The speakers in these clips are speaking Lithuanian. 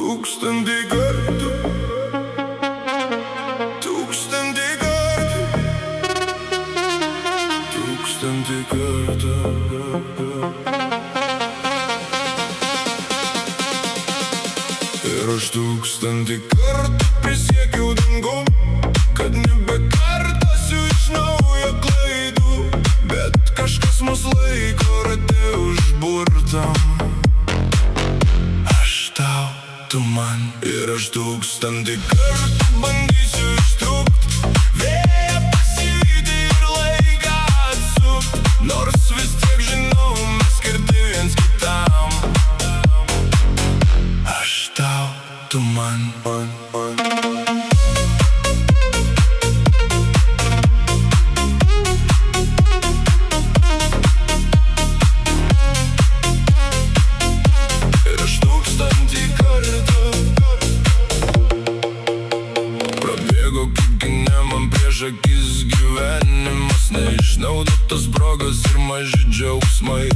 Tūkstantį kartų, tūkstantį kartų, tūkstantį kartų. Ir aš tūkstantį kartų prisiekiau dangum, kad nebekartosiu iš naujo klaidų, bet kažkas mus laiko rate užburtam. Aš tau, tu man. Ir aš tūkstantį kartų bandysiu ištrūkt, vėją pasivyti ir laiką atsukt, nors vis tiek žinau, mes skirti viens kitam. Aš tau, tu man. Ir aš tūkstantį kartų prabėgo kaip gynė man prieš akis gyvenimas, neišnaudotos progos ir maži džiaugsmai.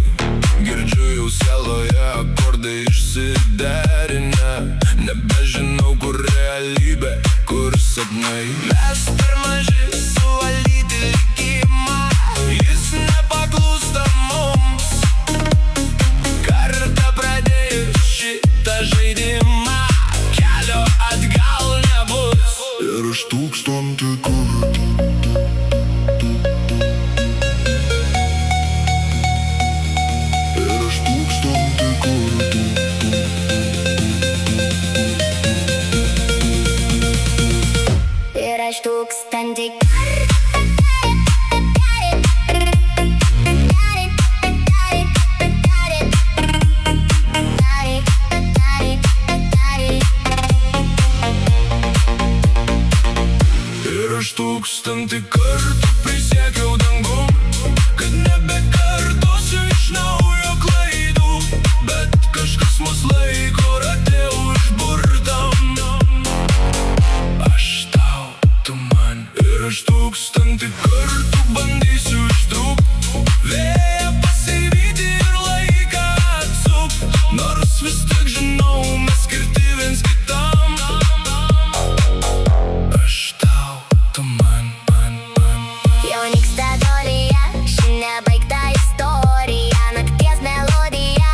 Girdžiu jau sieloje akordai išsiderinę, nebežinau kur realybė, kur sapnai. Mes per maži suvaldyti likimą, jis nepaklūsta mums. Kartą pradėjus šitą žaidimą, kelio atgal nebus. Ir aš tūkstantį kartų Ir aš tūkstantį kartų prisiekiau dangum, kad nebekartosiu iš naujo klaidų, bet kažkas mus laiko rate užburtam. Aš tau, tu man. Ir aš tūkstantį kartų bandysiu ištrūkt, vėją pasivyti ir laiką atsukt, nors vis tiek žinau, mes skirti viens kitam. Aš tau, tu man. jau nyksta tolija, ši nebaigta istorija, nakties melodija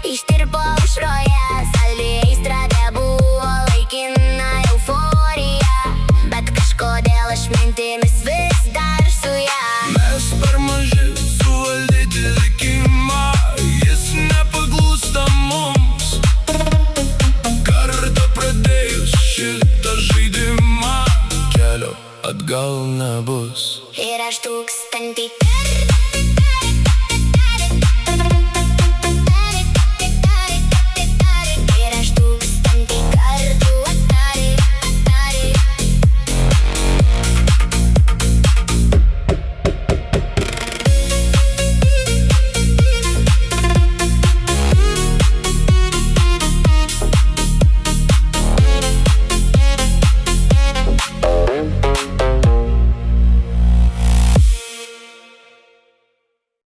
ištirpo aušroje, saldi aistra tebuvo laikina euforija, bet kažkodėl aš mintimis vis dar su ja. Mes per maži suvaldyti likimą, jis nepaklūsta mums. Kartą pradėjus šitą žaidimą, kelio atgal nebus. Ir aš tūkstantį